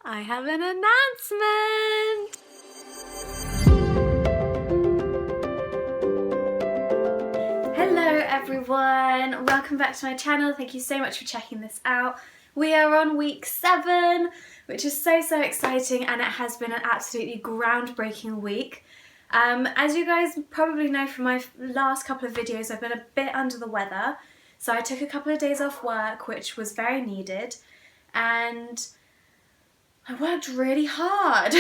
I have an announcement! Hello everyone, welcome back to my channel. Thank you so much for checking this out. We are on week 7, which is so exciting, and it has been an absolutely groundbreaking week. As you guys probably know from my last couple of videos, I've been a bit under the weather, so I took a couple of days off work, which was very needed, and I worked really hard.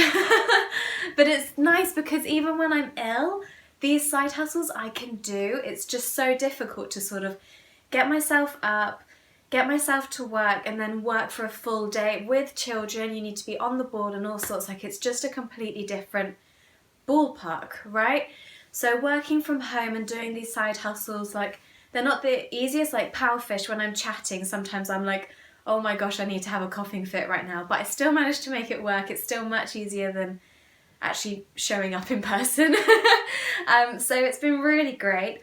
But it's nice because even when I'm ill, these side hustles I can do. It's just so difficult to sort of get myself up, get myself to work, and then work for a full day with children. You need to be on the board and all sorts. Like, it's just a completely different ballpark, right? So working from home and doing these side hustles, like, they're not the easiest. Like Powerfish, when I'm chatting, sometimes I'm like, oh my gosh, I need to have a coughing fit right now, but I still managed to make it work. It's still much easier than actually showing up in person. So it's been really great.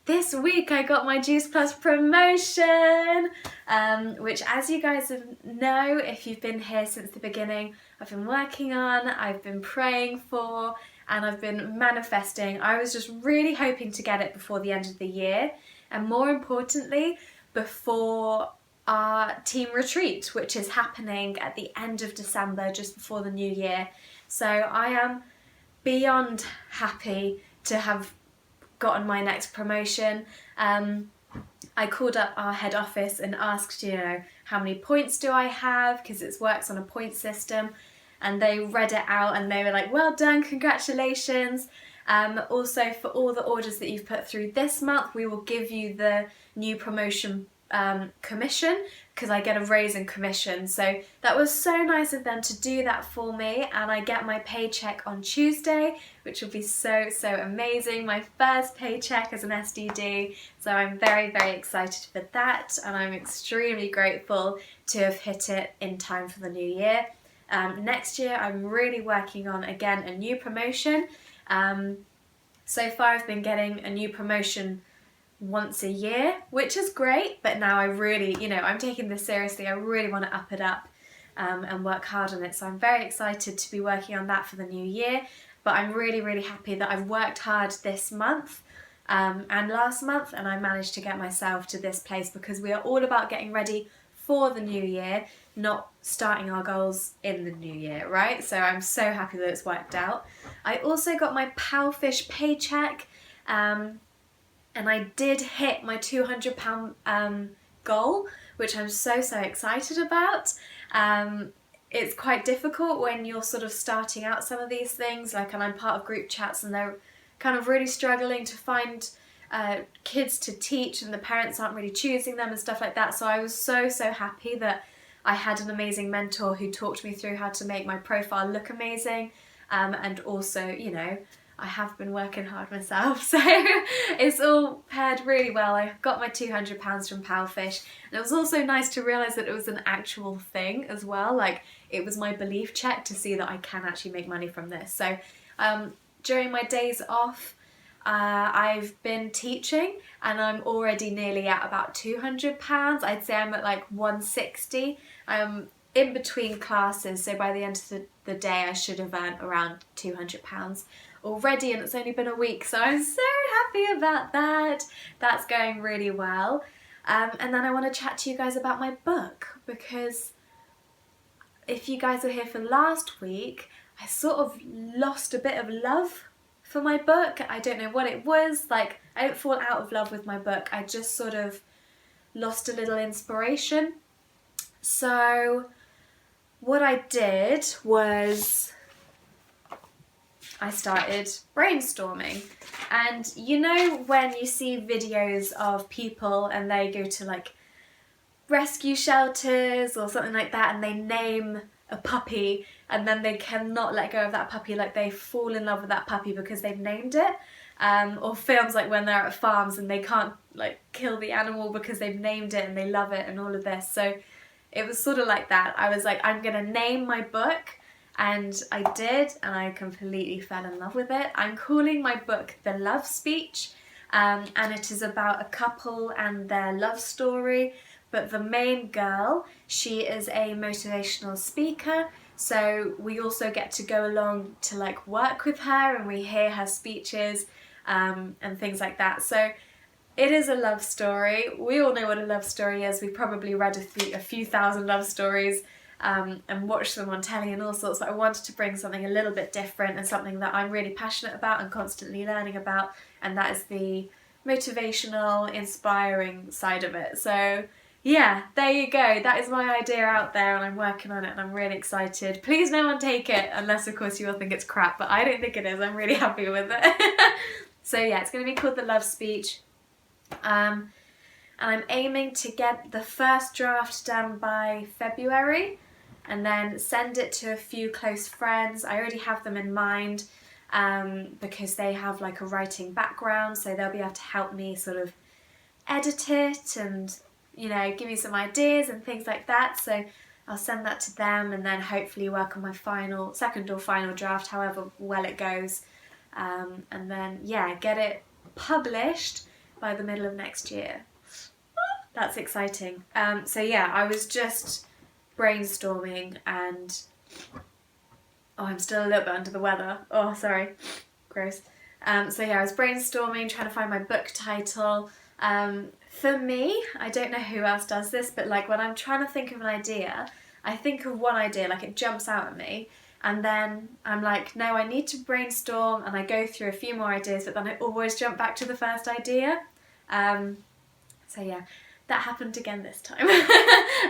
This week I got my Juice Plus promotion, which, as you guys know, if you've been here since the beginning, I've been working on, I've been praying for, and I've been manifesting. I was just really hoping to get it before the end of the year, and more importantly, before our team retreat, which is happening at the end of December, just before the new year. So I am beyond happy to have gotten my next promotion. I called up our head office and asked, how many points do I have, because it works on a point system, and they read it out and they were like, well done, congratulations. Also, for all the orders that you've put through this month, we will give you the new promotion commission, because I get a raise in commission. So that was so nice of them to do that for me, and I get my paycheck on Tuesday, which will be so amazing. My first paycheck as an SDD, so I'm very excited for that, and I'm extremely grateful to have hit it in time for the new year. Next year I'm really working on, again, a new promotion. So far I've been getting a new promotion once a year, which is great, but now I really, I'm taking this seriously. I really want to up it up and work hard on it. So I'm very excited to be working on that for the new year, but I'm really happy that I've worked hard this month and last month, and I managed to get myself to this place, because we are all about getting ready for the new year, not starting our goals in the new year, right? So I'm so happy that it's worked out. I also got my Powerfish paycheck, and I did hit my £200 goal, which I'm so excited about. It's quite difficult when you're sort of starting out some of these things, and I'm part of group chats, and they're kind of really struggling to find kids to teach, and the parents aren't really choosing them and stuff like that. So I was so happy that I had an amazing mentor who talked me through how to make my profile look amazing, and also, I have been working hard myself, so it's all paired really well. I got my £200 from Powerfish, and it was also nice to realise that it was an actual thing as well. Like, it was my belief check to see that I can actually make money from this. So during my days off, I've been teaching, and I'm already nearly at about £200. I'd say I'm at like 160. I'm in between classes, so by the end of the day I should have earned around £200 already, and it's only been a week, so I'm so happy about that. That's going really well. And then I want to chat to you guys about my book, because if you guys were here for last week, I sort of lost a bit of love for my book. I don't know what it was. Like, I didn't fall out of love with my book, I just sort of lost a little inspiration. So what I did was I started brainstorming, and when you see videos of people and they go to like rescue shelters or something like that, and they name a puppy, and then they cannot let go of that puppy, like they fall in love with that puppy because they've named it, or films like when they're at farms and they can't like kill the animal because they've named it and they love it, and all of this. So it was sort of like that. I was like, I'm gonna name my book. And I did, and I completely fell in love with it. I'm calling my book The Love Speech, and it is about a couple and their love story. But the main girl, she is a motivational speaker So we also get to go along to like work with her, and we hear her speeches and things like that. So it is a love story. We all know what a love story is. We've probably read a few thousand love stories and watched them on telly and all sorts, but I wanted to bring something a little bit different and something that I'm really passionate about and constantly learning about, and that is the motivational, inspiring side of it. So yeah, there you go. That is my idea out there, and I'm working on it, and I'm really excited. Please no one take it, unless of course you all think it's crap, but I don't think it is. I'm really happy with it. So yeah, it's going to be called The Love Speech. And I'm aiming to get the first draft done by February and then send it to a few close friends. I already have them in mind because they have like a writing background, so they'll be able to help me sort of edit it and, you know, give me some ideas and things like that. So I'll send that to them and then hopefully work on my second or final draft, however well it goes, and then yeah, get it published by the middle of next year. That's exciting. So yeah, I was just brainstorming and I'm still a little bit under the weather. Oh, sorry. Gross. So yeah, I was brainstorming, trying to find my book title. For me, I don't know who else does this, but like when I'm trying to think of an idea, I think of one idea, like it jumps out at me, and then I'm like, no, I need to brainstorm, and I go through a few more ideas, but then I always jump back to the first idea. So yeah, that happened again this time,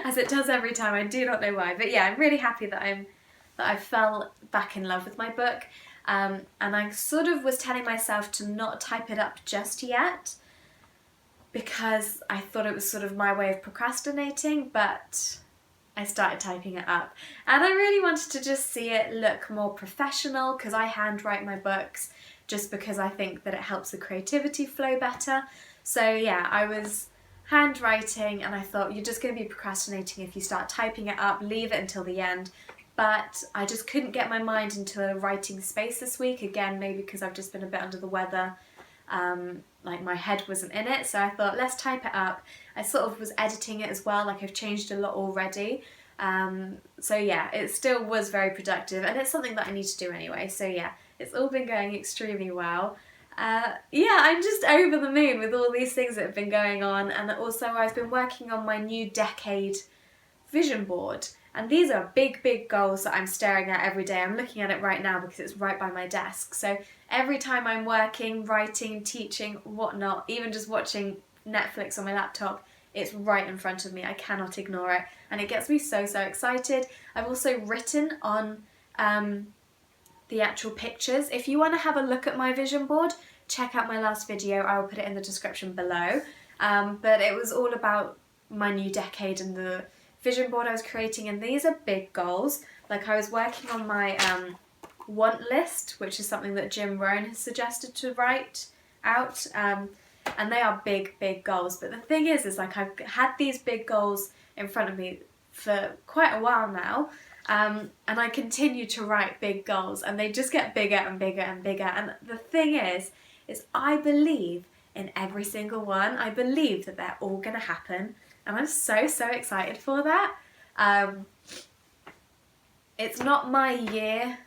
as it does every time. I do not know why, but yeah, I'm really happy that I fell back in love with my book, and I sort of was telling myself to not type it up just yet, because I thought it was sort of my way of procrastinating, but I started typing it up, and I really wanted to just see it look more professional, because I handwrite my books just because I think that it helps the creativity flow better. So yeah, I was handwriting and I thought, you're just going to be procrastinating if you start typing it up, leave it until the end. But I just couldn't get my mind into a writing space this week, again maybe because I've just been a bit under the weather, like my head wasn't in it, so I thought let's type it up. I sort of was editing it as well, like I've changed a lot already, so yeah, it still was very productive, and it's something that I need to do anyway, so yeah, it's all been going extremely well. Yeah, I'm just over the moon with all these things that have been going on, and also I've been working on my new decade vision board, and these are big goals that I'm staring at every day. I'm looking at it right now because it's right by my desk, so every time I'm working, writing, teaching, whatnot, even just watching Netflix on my laptop, it's right in front of me. I cannot ignore it, and it gets me so excited. I've also written on the actual pictures. If you want to have a look at my vision board, check out my last video. I will put it in the description below. But it was all about my new decade and the vision board I was creating, and these are big goals. Like I was working on my want list, which is something that Jim Rohn has suggested to write out, and they are big goals. But the thing is like I've had these big goals in front of me for quite a while now, and I continue to write big goals, and they just get bigger and bigger and bigger. And the thing is I believe in every single one. I believe that they're all going to happen, and I'm so excited for that. It's not my year,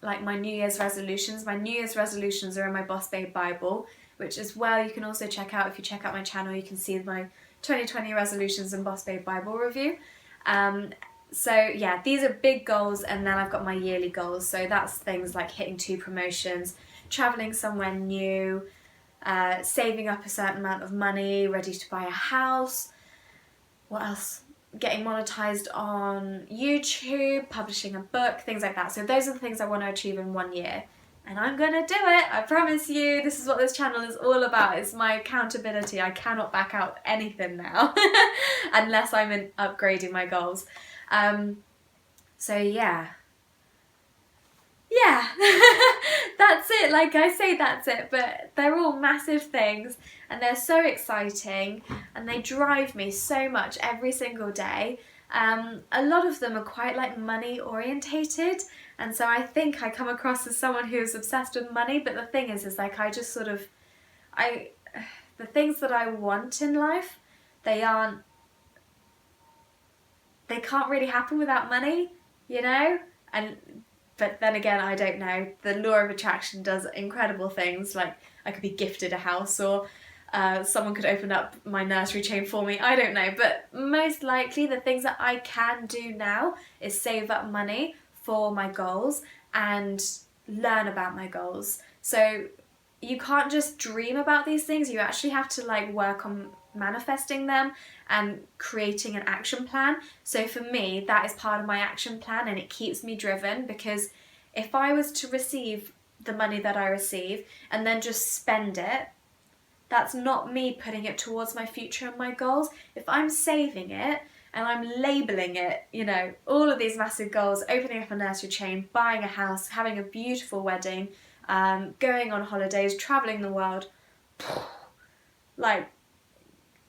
like my New Year's resolutions. My New Year's resolutions are in my Boss Babe Bible, which as well you can also check out. If you check out my channel, you can see my 2020 resolutions and Boss Babe Bible review. So yeah, these are big goals, and then I've got my yearly goals. So that's things like hitting 2 promotions, traveling somewhere new, saving up a certain amount of money, ready to buy a house. What else? Getting monetized on YouTube, publishing a book, things like that. So those are the things I want to achieve in 1 year. And I'm gonna do it, I promise you. This is what this channel is all about. It's my accountability. I cannot back out anything now unless I'm upgrading my goals. So yeah, that's it. Like I say, that's it, but they're all massive things, and they're so exciting, and they drive me so much every single day. A lot of them are quite like money orientated, and so I think I come across as someone who's obsessed with money, but the thing is like I just sort of, the things that I want in life, they can't really happen without money, you know? But then again, I don't know. The law of attraction does incredible things. Like, I could be gifted a house, or someone could open up my nursery chain for me. I don't know. But most likely the things that I can do now is save up money for my goals and learn about my goals. So you can't just dream about these things. You actually have to like work on manifesting them and creating an action plan. So for me, that is part of my action plan, and it keeps me driven, because if I was to receive the money that I receive and then just spend it, that's not me putting it towards my future and my goals. If I'm saving it and I'm labeling it, you know, all of these massive goals, opening up a nursery chain, buying a house, having a beautiful wedding, going on holidays, traveling the world, like,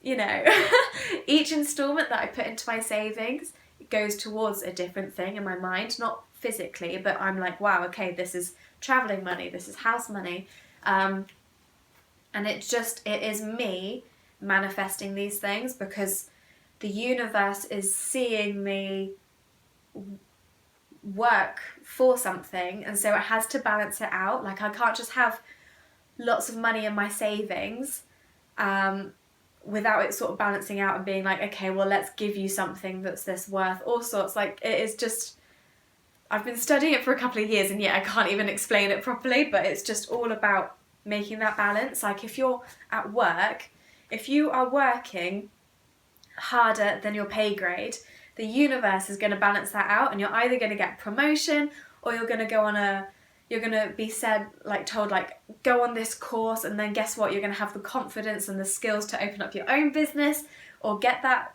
you know, each installment that I put into my savings goes towards a different thing in my mind, not physically, but I'm like, wow, okay, this is traveling money, this is house money, and it is me manifesting these things, because the universe is seeing me work for something, and so it has to balance it out. Like, I can't just have lots of money in my savings without it sort of balancing out and being like, okay, well, let's give you something that's this worth all sorts. Like, it is just, I've been studying it for a couple of years, and yet I can't even explain it properly, but it's just all about making that balance. Like, if you're at work, if you are working harder than your pay grade, the universe is going to balance that out, and you're either going to get promotion, or you're going to go on you're going to be told, go on this course, and then guess what? You're going to have the confidence and the skills to open up your own business, or get that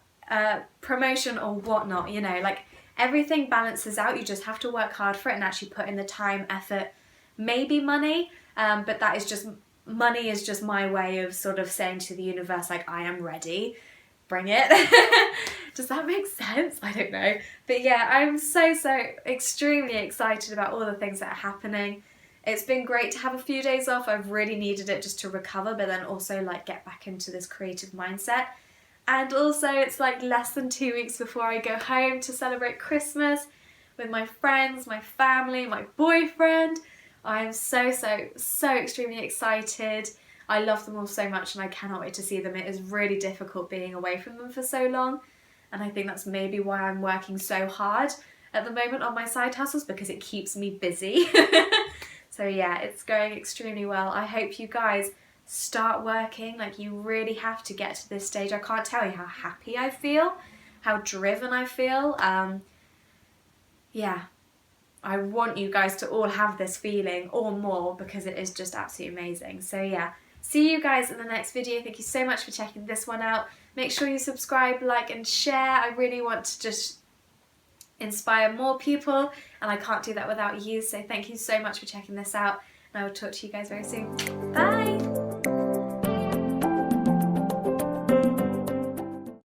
promotion or whatnot, you know, like, everything balances out. You just have to work hard for it and actually put in the time, effort, maybe money, but that is just, money is just my way of sort of saying to the universe, like, I am ready. Bring it. Does that make sense? I don't know. But yeah, I'm so extremely excited about all the things that are happening. It's been great to have a few days off. I've really needed it just to recover, but then also like get back into this creative mindset. And also it's like less than 2 weeks before I go home to celebrate Christmas with my friends, my family, my boyfriend. I am so extremely excited. I love them all so much, and I cannot wait to see them. It is really difficult being away from them for so long, and I think that's maybe why I'm working so hard at the moment on my side hustles, because it keeps me busy. So yeah, it's going extremely well. I hope you guys start working. Like, you really have to get to this stage. I can't tell you how happy I feel, how driven I feel. Yeah, I want you guys to all have this feeling or more, because it is just absolutely amazing. So yeah. See you guys in the next video. Thank you so much for checking this one out. Make sure you subscribe, like and share. I really want to just inspire more people, and I can't do that without you. So thank you so much for checking this out, and I will talk to you guys very soon. Bye!